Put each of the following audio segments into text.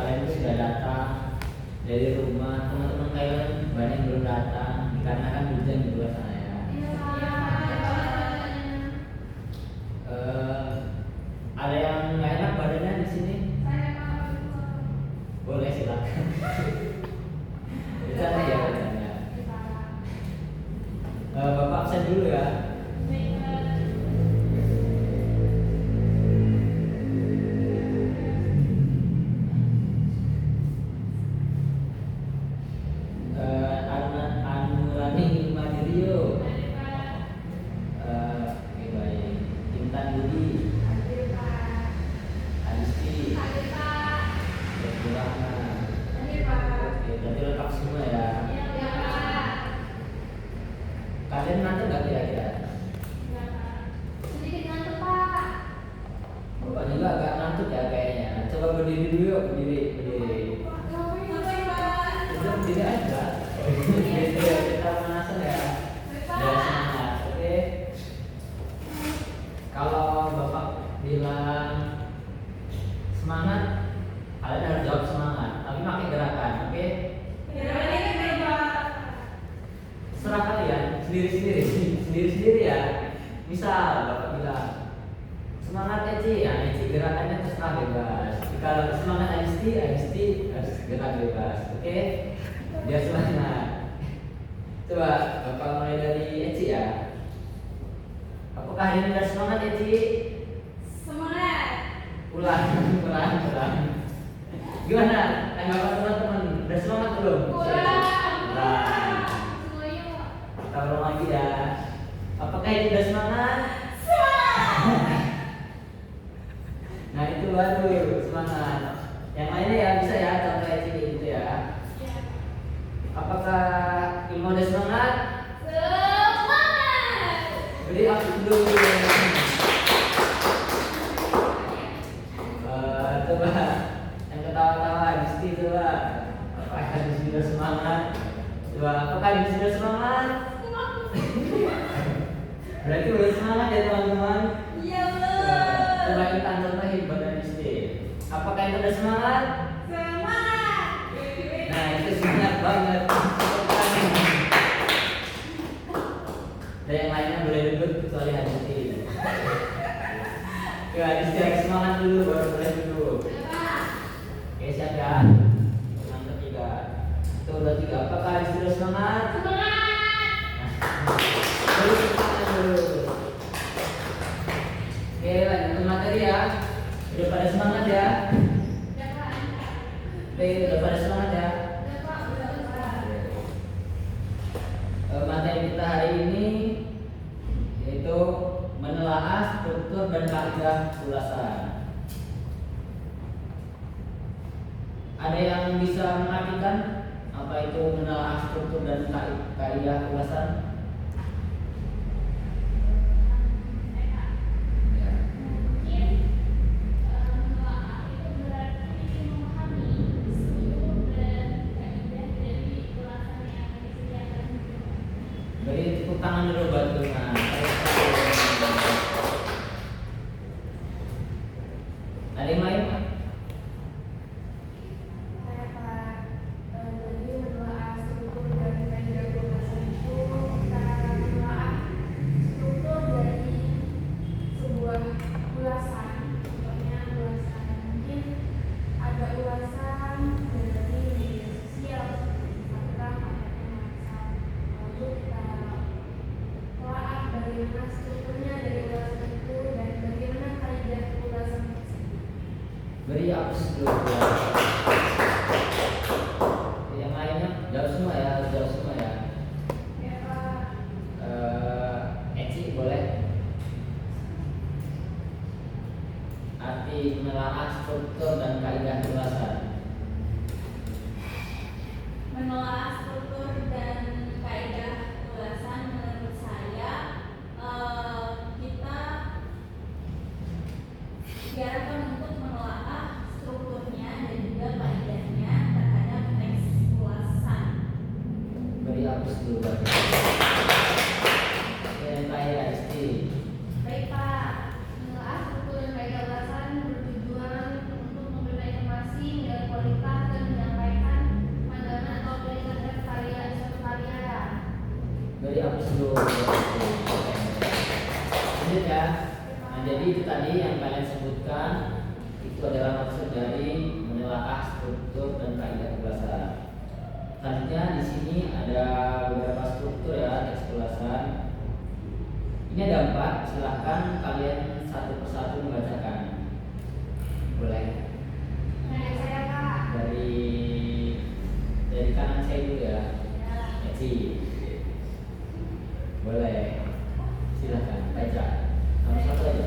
kalian sudah datang dari rumah. Teman-teman kalian banyak yang belum datang dikarenakan hujan di luar sana ya. Ada yang nggak enak badannya di sini? Boleh silakan. Bercanda ya, bercanda. Bapak absen dulu ya. Anurani Madirio. Oke baik. Intan Budi. Adisti. Berkurang. Oke, berarti lengkap semua ya. Kalian ngantuk nggak kira-kira? Sedikit ngantuk Pak. Bapak juga agak ngantuk ya kayaknya. Coba berdiri dulu yuk, berdiri. Udah berdiri aja. Gitu ya, kita pemanasan ya. Biar semangat, oke? Kalau Bapak bilang semangat, kalian harus jawab semangat, tapi pakai gerakan, oke? Serah kalian, sendiri-sendiri ya. Misal Bapak bilang semangat Eci, ya Eci gerakannya terserah bebas. Kalau semangat Adisti harus gerak bebas, oke? Biar semangat. Coba Bapak mulai dari Eci ya. Apakah hari ini udah semangat Eci? Semangat. Ulang. Gimana? Tanggapan teman-teman, udah semangat belum? Kurang. Kita ulang lagi ya. Apakah ini udah semangat? Semangat. Nah itu baru semangat. Yang lainnya ya bisa ya, contoh Eci gitu ya. Apakah Ilmu udah semangat? Semangat. Beri aplaus dulu. Coba yang ketawa-tawa Adisti coba. Apakah Adisti udah semangat? Coba apakah Adisti udah semangat? Berarti udah semangat ya teman-teman. Iya betul. Coba kita contohin buat Adisti. Apakah itu udah semangat? Semangat. Nah itu semangat banget. Dan yang lainnya boleh duduk kecuali Adisti. Oke, Adisti harus semangat dulu baru boleh duduk. Oke siap ya. Mantap juga. Itu udah tiga. Apakah Adisti udah semangat? Semangat. Terus semangat dulu. Oke lanjut ke materi ya. Udah pada semangat ya. Oke udah pada semangat ya. Materi kita hari ini yaitu menelaah struktur dan kaidah ulasan. Ada yang bisa mengartikan apa itu menelaah struktur dan kaidah ulasan? Beri tepuk tangan dulu buat Luna. Ada yang lain? Beri aplaus dulu. Yang lainnya jawab semua ya, jawab semua ya. Eci boleh. Arti menelaah struktur dan kaidah ulasan. Menelaah struktur dan kaidah ulasan menurut saya kita diharapkan untuk menelaah strukturnya dan juga kaidahnya terhadap teks ulasan. Beri aplaus dulu. Yang kaya Isti. Baik Pak, menelaah struktur dan kaidah ulasan bertujuan untuk memberikan informasi nilai kualitas Dari hapus dulu. Lanjut ya. Nah, jadi itu tadi yang kalian sebutkan itu adalah maksud dari menelaah struktur dan kaidah kebahasaan. Selanjutnya di sini ada beberapa struktur ya teks ulasan. Ini ada 4, silahkan kalian satu persatu membacakan. Boleh. Dari kanan saya dulu ya. Eci. Boleh. Silahkan baca. Nomor 1 aja.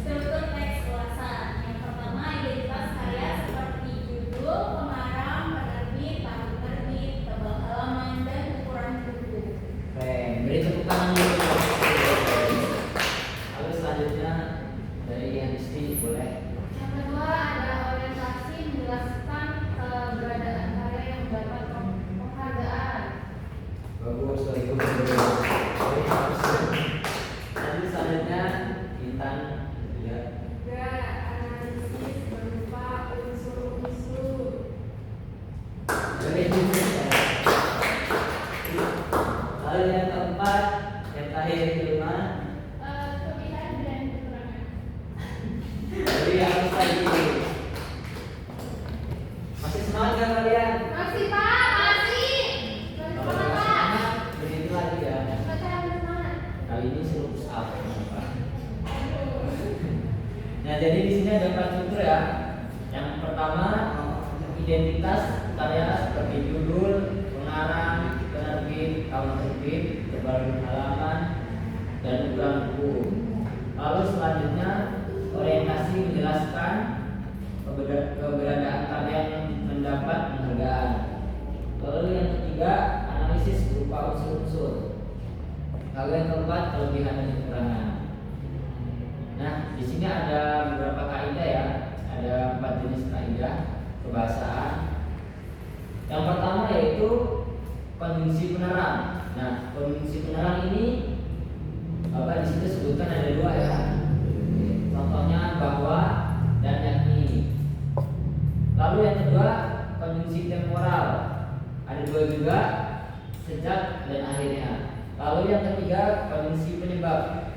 Struktur teks ulasan. Yang pertama, identitas karya seperti judul, pengarang, penerbit, tahun terbit, tebal halaman, dan ukuran buku. Keren. Beri tepuk tangan dulu. Lalu selanjutnya dari Anisti boleh. Yang kedua, ada orientasi menjelaskan keberadaan karya yang mendapat penghargaan. Bagus, itu betul. Nanti selanjutnya Intan ya. Tiga, analisis berupa unsur-unsur. Dari lalu yang keempat, yang terakhir kelima. Kelebihan dan kekurangan. Dari yang tadi. Masih semangat nggak kalian? Masih Pak, masih. Kalau Semangat masih Pak. semangat, begini lagi ya. Baca harus semangat. Kali ini suruh push up, Pak. Nah, jadi di sini ada 4 struktur ya. Yang pertama, identitas karya seperti judul, pengarang, penerbit, tahun terbit, tebal halaman, dan ukuran buku. Lalu selanjutnya orientasi menjelaskan keberadaan karya yang mendapat penghargaan. Lalu yang ketiga, analisis berupa unsur-unsur. Lalu yang keempat, kelebihan dan kekurangan. Nah, di sini ada beberapa kaidah ya. Ada 4 jenis kaidah kebahasaan. Yang pertama yaitu konjungsi penerang. Nah, konjungsi penerang ini Bapak di situ sebutkan ada 2 ya. Contohnya bahwa dan yakni. Lalu yang kedua konjungsi temporal. Ada 2 juga, sejak dan akhirnya. Lalu yang ketiga konjungsi penyebab.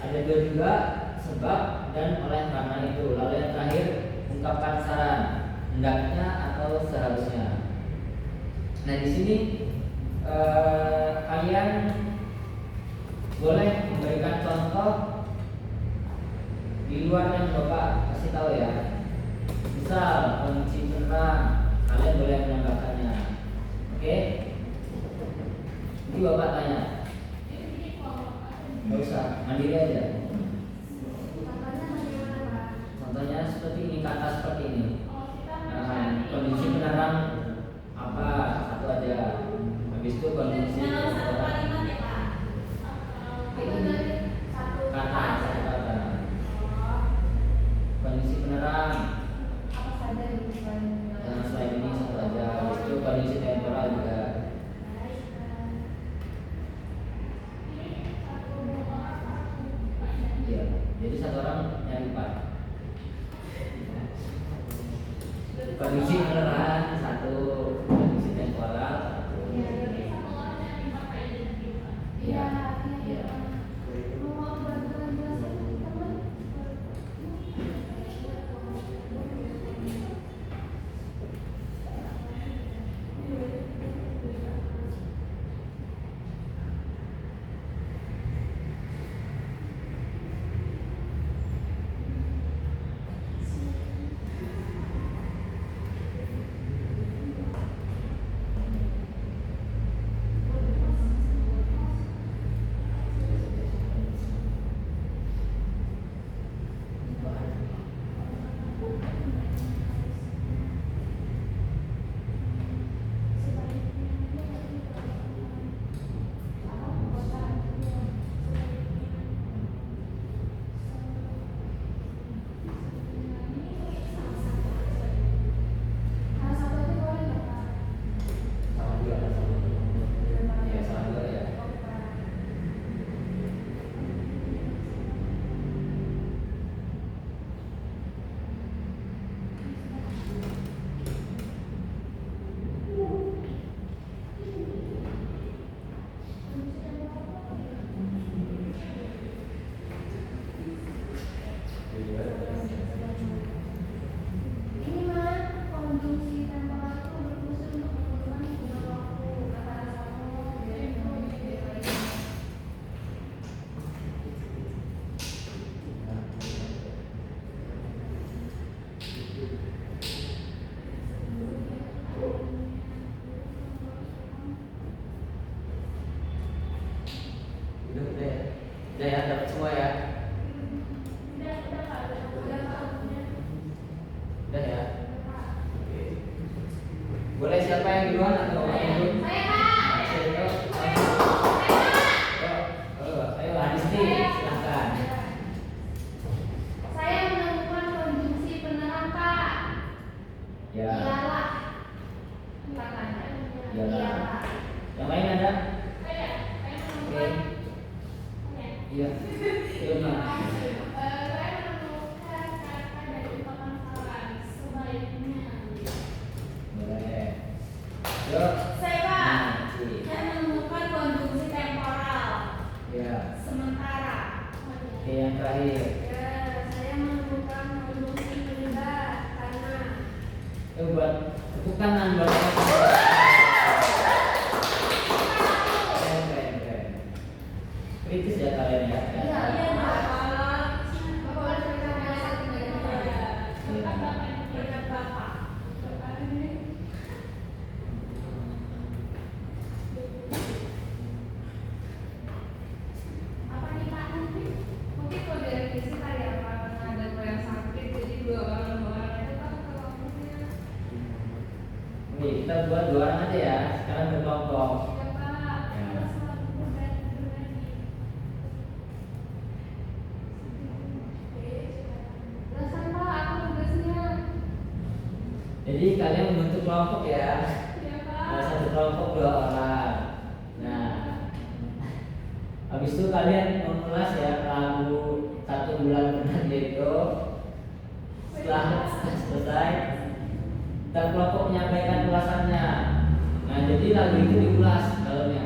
Ada 2 juga, sebab dan oleh karena itu. Lalu yang terakhir ungkapkan saran, hendaknya atau seharusnya. Nah, di sini kalian boleh memberikan contoh di luar yang Bapak kasih tahu ya. Misal konjungsi penerang, kalian boleh menambahkannya. Oke? Nanti Bapak tanya. Nggak usah, mandiri aja. Contohnya seperti ini, kata seperti ini. Nah, kondisi penerang apa? Satu aja. Habis itu kondisi penerang kata, satu kata. Kondisi penerang. Jangan selain ini satu aja. Habis itu kondisi temporal juga. Iya. Jadi satu orang nyari 4. Kondisi penerang 1, kondisi temporal 1. Iya. Iya. Udah ya, dapat semua ya. Udah ya. Oke. Boleh siapa yang duluan atau yang dulu? Ayo Adisti, silakan. Saya menemukan konjungsi penerang, Pak. Ya. Ialah. Katanya. Ialah. Yang lain ada? Saya Oke. Iya. Ilma. Saya menemukan kata dari permasalahan sebaiknya. Boleh. Yuk. Saya, Pak. Nah, Ci. Saya menemukan konjungsi temporal Ya. sementara. Oke, yang terakhir. Ya, saya menemukan konjungsi penyebab karena. Buat tepuk tangan buat keren. Kritis ya kalian ya. Iya, Pak. Boleh cerita satu dari Bapak. Apa nih, Pak? Mungkin kalau dari visi kali apa karena ada yang sakit jadi 2 orang itu kan kelompoknya Oke, kita buat 2 orang aja ya. Sekarang berkelompok. siapa Ya. harus selalu berbagi. Belasan Pak aku tugasnya Jadi kalian membentuk kelompok ya. siapa Ada satu kelompok 2 orang. Nah, habis itu kalian mengulas ya lagu 1 bulan pernah itu. Setelah selesai, kita kelompok menyampaikan ulasannya. Nah, jadi lagu itu diulas dalamnya.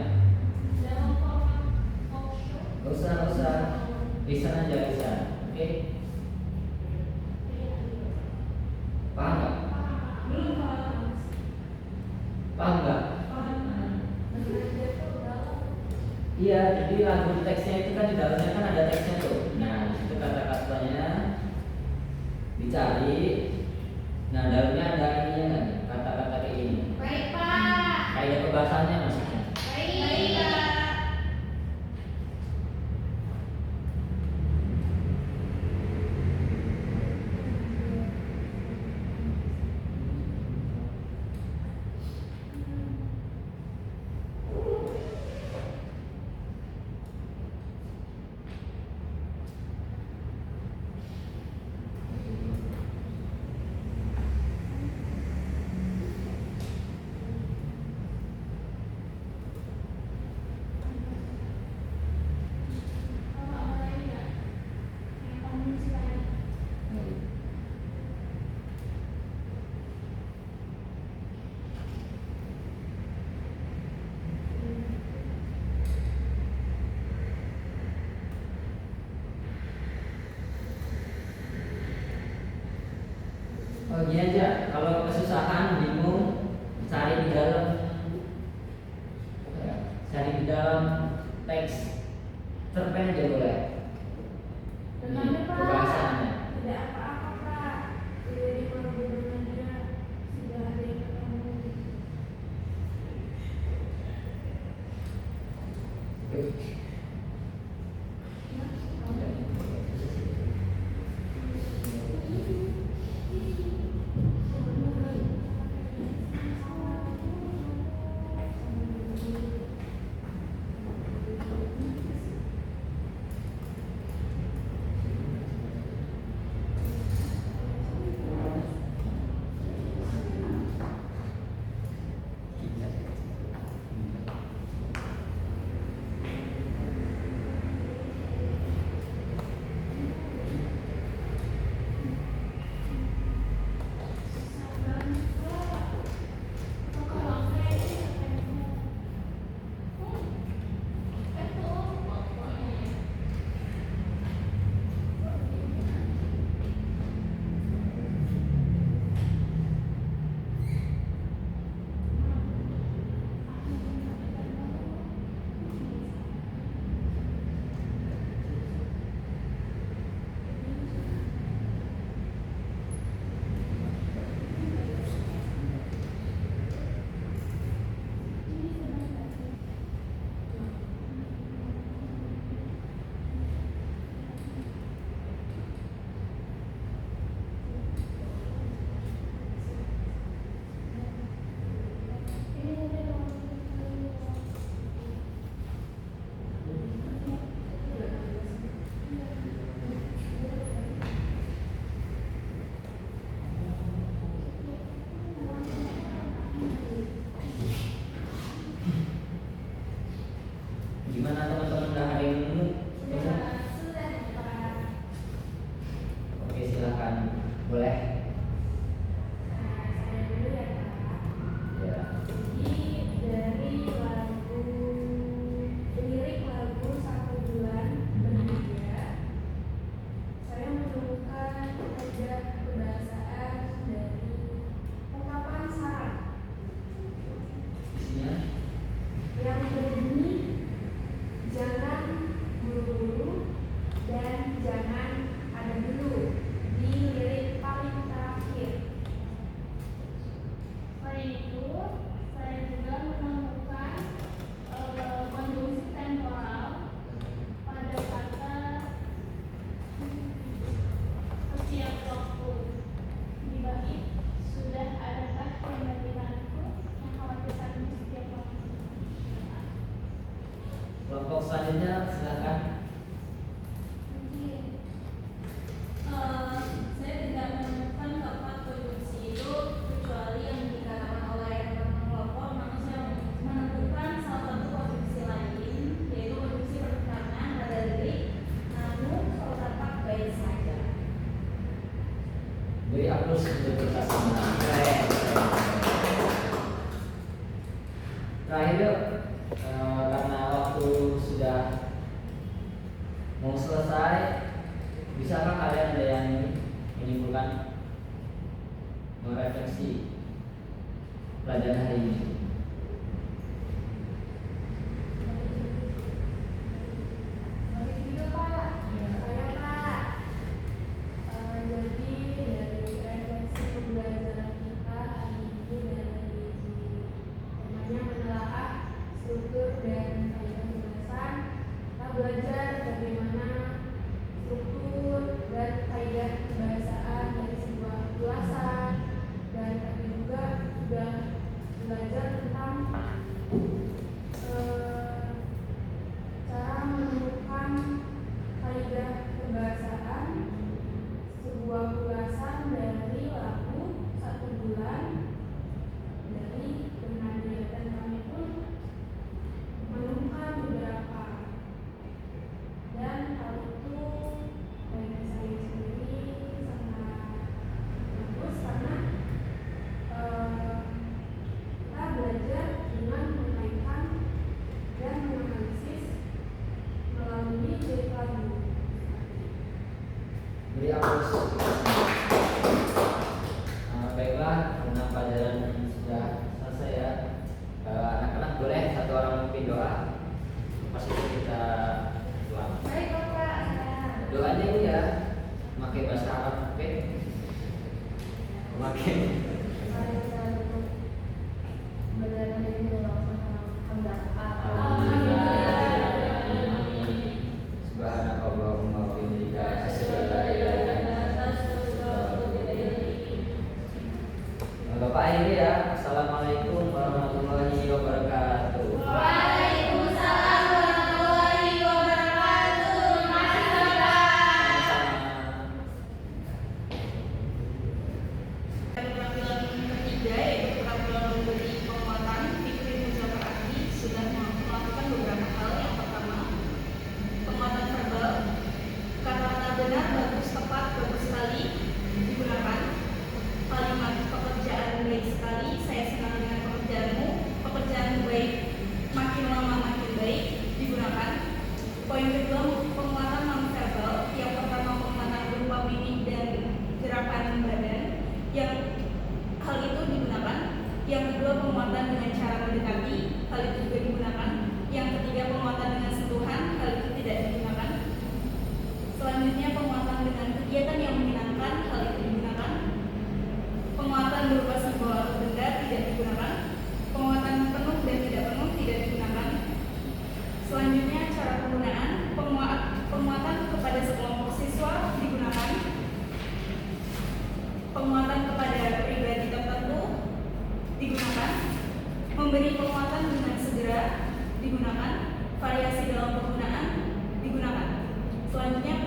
Dalam format talk show. Gak usah. Lisan aja lisan. Oke? Paham nggak? Belum, Pak. Paham nggak? Iya, jadi lagu teksnya itu kan di dalamnya kan ada teksnya tuh. Nah, di situ kata-katanya dicari. Nah, dalamnya ada ininya kan, kata-kata kayak gini. Baik, Pak. Kayak kebahasannya maksudnya. Baik, Pak. Oh, gini aja, kalau kesusahan, bingung, cari di dalam teks cerpen aja boleh. Benar, Pak. Kebahasannya. Tidak apa-apa, Pak. Jadi kalau benar-benar sudah ada yang ketemu. Boleh? Saya dulu ya Kak. Ya. Jadi dari lirik lagu Satu Bulan Berhijrah, saya menemukan pelajar kebahasaan dari ungkapan syarat Isinya? yang berbunyi jangan buru-buru dan jangan ada dulu di lirik paling terakhir. Selain itu, saya juga menemukan konjungsi temporal pada kata setiap waktu. Di bait sudah adakah pembandinganku yang khawatirkan setiap waktu. Kelompok selanjutnya silakan. Saya tidak menemukan keempat konjungsi itu kecuali yang dikatakan oleh teman kelompok, namun saya menemukan salah satu konjungsi lain, yaitu konjungsi perkataan pada lirik namun kalau tampak baik saja. Beri aplaus untuk prestasi menang. Keren. Terakhir yuk, karena waktu sudah mau selesai, bisakah kalian ada yang menyimpulkan, merefleksi pelajaran hari ini? Baik juga Pak. Saya Pak. Jadi dari refleksi pembelajaran kita hari ini dari temanya menelaah struktur dan kaidah pembahasan, kita belajar bagaimana struktur dan kaidah kebahasaan dari sebuah ulasan, dan kami juga sudah belajar tentang cara menemukan kaidah kebahasaan sebuah ulasan dari lagu Satu Bulan dari Bernadia, dan kami pun menemukan beberapa, dan hal itu bagi saya sendiri sangat bagus karena kita belajar dengan mengaitkan dan menganalisis melalui lirik lagu. Beri aplaus. Baiklah, karena pelajaran sudah selesai ya. Anak-anak boleh satu orang memimpin doa. Pas itu kita doa. Baik Bapak. Doanya itu ya, pakai bahasa Arab, oke? Pakai. Subhanakallahumma wa bihamdika asyhadu an la ilaha illa anta astaghfiruka wa atubu ilaik. Bapak akhiri ya. Assalamualaikum warahmatullahi wabarakatuh. Waalaikumsalam warahmatullahi wabarakatuh. Sama-sama. Keterampilan ketiga yaitu keterampilan memberi penguatan. Fikri Muzaffar Ahdi sudah melakukan beberapa hal. Yang pertama, penguatan verbal. Kata-kata benar, bagus, tepat, bagus sekali digunakan. Kalimat pekerjaan baik sekali, saya senang dengan pekerjaanmu. Pekerjaan baik, makin lama makin baik digunakan. Poin kedua, penguatan non-verbal. Yang pertama, penguatan berupa mimik dan gerakan badan. Yang hal itu digunakan. Yang kedua, penguatan dengan cara mendekati, hal itu juga digunakan. Yang ketiga, penguatan dengan sentuhan, hal itu tidak digunakan. Selanjutnya, penguatan dengan kegiatan yang menyenangkan, hal itu digunakan. Penguatan berupa simbol atau benda tidak digunakan. Penguatan penuh dan tidak penuh tidak digunakan. Selanjutnya, cara penggunaan. Penguatan kepada sekelompok siswa digunakan. Penguatan kepada pribadi tertentu digunakan. Memberi penguatan dengan segera digunakan. Variasi dalam penggunaan digunakan. Selanjutnya,